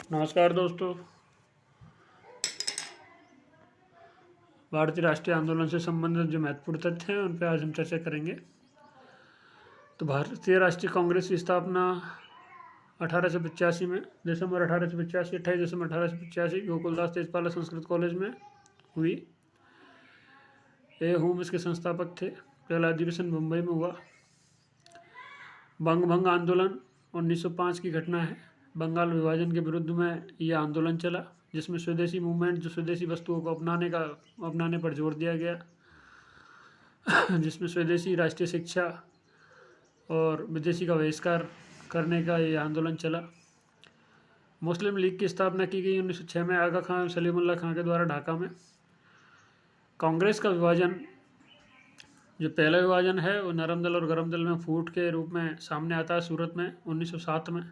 नमस्कार दोस्तों। भारतीय राष्ट्रीय आंदोलन से संबंधित जो महत्वपूर्ण तथ्य हैं उन पर आज हम चर्चा करेंगे। तो भारतीय राष्ट्रीय कांग्रेस की स्थापना 1885 में दिसंबर 1885 28 दिसंबर 1885 गोकुलदास तेजपाल संस्कृत कॉलेज में हुई। होम इसके संस्थापक थे। पहला अधिवेशन मुंबई में हुआ। बंग आंदोलन 1905 की घटना है। बंगाल विभाजन के विरुद्ध में यह आंदोलन चला, जिसमें स्वदेशी मूवमेंट जो स्वदेशी वस्तुओं को अपनाने पर जोर दिया गया, जिसमें स्वदेशी राष्ट्रीय शिक्षा और विदेशी का बहिष्कार करने का ये आंदोलन चला। मुस्लिम लीग की स्थापना की गई 1906 में आगा खां सलीमुल्लाह खां के द्वारा ढाका में। कांग्रेस का विभाजन, जो पहला विभाजन है वो नरम दल और गरम दल में फूट के रूप में सामने आता है सूरत में 1907 में।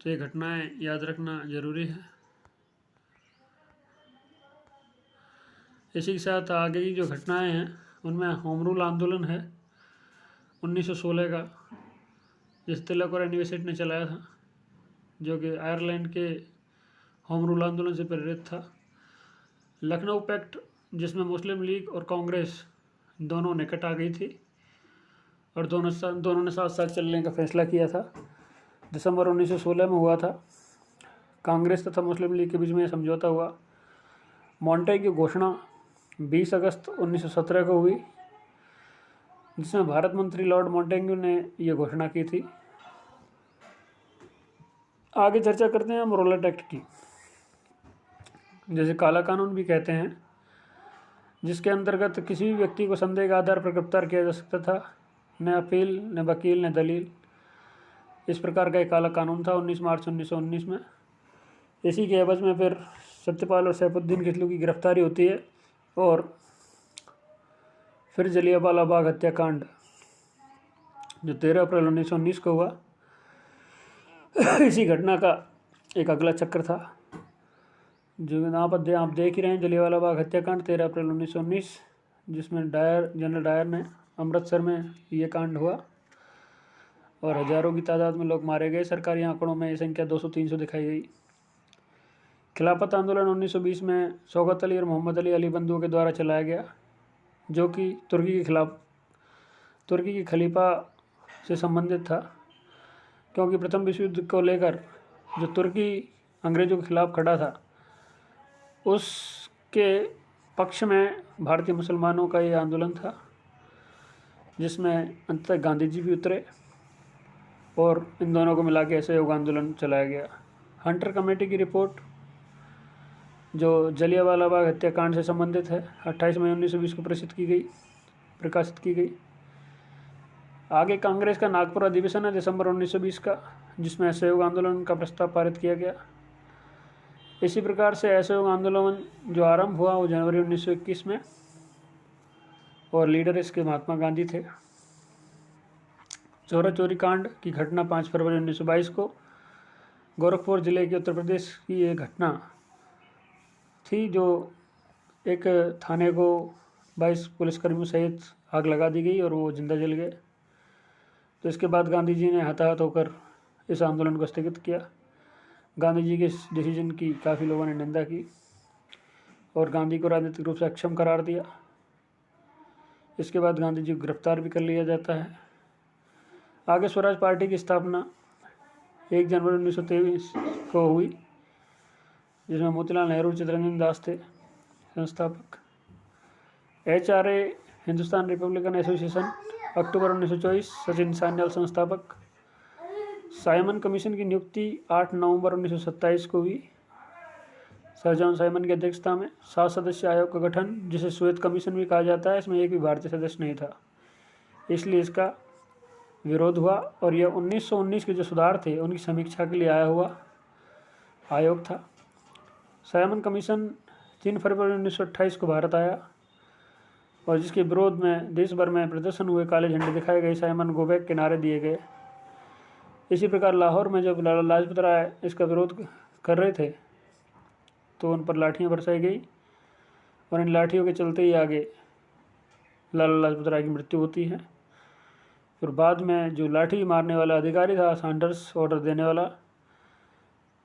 तो ये घटनाएं याद रखना जरूरी है। इसी के साथ आगे की जो घटनाएं हैं उनमें होम रूल आंदोलन है 1916 का, जिस तिलक और एनिवेसेट ने चलाया था, जो कि आयरलैंड के होम रूल आंदोलन से प्रेरित था। लखनऊ पैक्ट, जिसमें मुस्लिम लीग और कांग्रेस दोनों निकट आ गई थी और दोनों ने साथ साथ चलने का फैसला किया था, दिसंबर 1916 में हुआ था। कांग्रेस तथा मुस्लिम लीग के बीच में समझौता हुआ। मॉन्टेग की घोषणा 20 अगस्त 1917 को हुई, जिसमें भारत मंत्री लॉर्ड मॉन्टेग्यू ने यह घोषणा की थी। आगे चर्चा करते हैं हम रोलेट एक्ट की, जैसे काला कानून भी कहते हैं, जिसके अंतर्गत किसी भी व्यक्ति को संदेह के आधार पर गिरफ्तार किया जा सकता था। न अपील, न वकील, न दलील। इस प्रकार का एक काला कानून था 19 मार्च 1919 में। इसी के एवज में फिर सत्यपाल और सैफुद्दीन किचलू की गिरफ्तारी होती है और फिर जलियांवाला बाग हत्याकांड जो 13 अप्रैल 1919 को हुआ, इसी घटना का एक अगला चक्र था, जो आप देख ही रहे हैं। जलियांवाला बाग हत्याकांड 13 अप्रैल 1919, जिसमें जनरल डायर ने अमृतसर में ये कांड हुआ और हजारों की तादाद में लोग मारे गए। सरकारी आंकड़ों में ये संख्या 200-300 दिखाई गई। खिलाफत आंदोलन 1920 में शौकत अली और मोहम्मद अली बंधुओं के द्वारा चलाया गया, जो कि तुर्की की खलीफा से संबंधित था, क्योंकि प्रथम विश्व युद्ध को लेकर जो तुर्की अंग्रेजों के खिलाफ खड़ा था, उसके पक्ष में भारतीय मुसलमानों का ये आंदोलन था, जिसमें अंततः गांधी जी भी उतरे और इन दोनों को मिला के असहयोग आंदोलन चलाया गया। हंटर कमेटी की रिपोर्ट, जो जलियांवाला बाग हत्याकांड से संबंधित है, 28 मई 1920 को प्रकाशित की गई। आगे कांग्रेस का नागपुर अधिवेशन है दिसंबर 1920 का, जिसमें असहयोग आंदोलन का प्रस्ताव पारित किया गया। इसी प्रकार से असहयोग आंदोलन जो आरंभ हुआ वो जनवरी 1921 में, और लीडर इसके महात्मा गांधी थे। चोरा चोरी कांड की घटना 5 फरवरी 1922 को गोरखपुर जिले के उत्तर प्रदेश की ये घटना थी, जो एक थाने को 22 पुलिसकर्मियों सहित आग लगा दी गई और वो जिंदा जल गए। तो इसके बाद गांधी जी ने हताहत होकर इस आंदोलन को स्थगित किया। गांधी जी के इस डिसीजन की काफ़ी लोगों ने निंदा की और गांधी को राजनीतिक रूप से अक्षम करार दिया। इसके बाद गांधी जी को गिरफ्तार भी कर लिया जाता है। आगे स्वराज पार्टी की स्थापना 1 जनवरी 1923 को हुई, जिसमें मोतीलाल नेहरू, चित्तरंजन दास थे संस्थापक। HRA हिंदुस्तान रिपब्लिकन एसोसिएशन अक्टूबर 1924, सचिन सान्याल संस्थापक। साइमन कमीशन की नियुक्ति 8 नवंबर 1927 को हुई, सर जॉन साइमन की अध्यक्षता में। 7 सदस्य आयोग का गठन, जिसे श्वेत कमीशन भी कहा जाता है, इसमें एक भी भारतीय सदस्य नहीं था, इसलिए इसका विरोध हुआ और यह 1919 के जो सुधार थे उनकी समीक्षा के लिए आया हुआ आयोग था। साइमन कमीशन 3 फरवरी 1928 को भारत आया और जिसके विरोध में देश भर में प्रदर्शन हुए, काले झंडे दिखाए गए, साइमन गो बैक के नारे दिए गए। इसी प्रकार लाहौर में जब लाला लाजपत राय इसका विरोध कर रहे थे तो उन पर लाठियाँ बरसाई गई और इन लाठियों के चलते ही आगे लाला लाजपत राय की मृत्यु होती है। फिर बाद में जो लाठी मारने वाला अधिकारी था, सैंडर्स ऑर्डर देने वाला,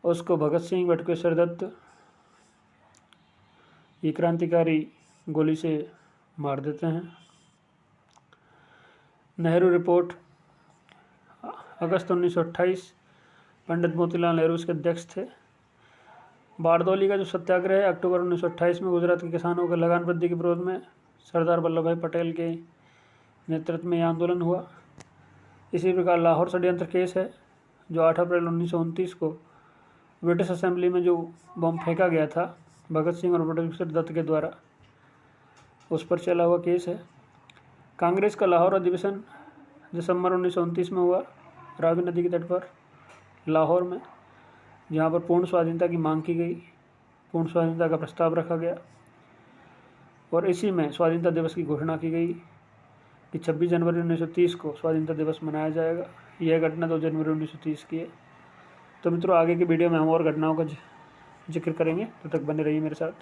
उसको भगत सिंह बटुकेश्वर दत्त ये क्रांतिकारी गोली से मार देते हैं। नेहरू रिपोर्ट अगस्त 1928, पंडित मोतीलाल नेहरू इसके अध्यक्ष थे। बारदौली का जो सत्याग्रह है अक्टूबर 1928 में गुजरात के किसानों के लगान वृद्धि के विरोध में सरदार वल्लभ भाई पटेल के नेतृत्व में यह आंदोलन हुआ। इसी प्रकार लाहौर षड्यंत्र केस है जो 8 अप्रैल 1929 को ब्रिटिश असेंबली में जो बम फेंका गया था भगत सिंह और बटुकेश्वर दत्त के द्वारा, उस पर चला हुआ केस है। कांग्रेस का लाहौर अधिवेशन दिसंबर 1929 में हुआ रावी नदी के तट पर लाहौर में, जहाँ पर पूर्ण स्वाधीनता की मांग की गई, पूर्ण स्वाधीनता का प्रस्ताव रखा गया और इसी में स्वाधीनता दिवस की घोषणा की गई कि 26 जनवरी 1930 को स्वाधीनता दिवस मनाया जाएगा। यह घटना 2 जनवरी 1930 की है। तो मित्रों, आगे की वीडियो में हम और घटनाओं का जिक्र करेंगे, तब तक बने रहिए मेरे साथ।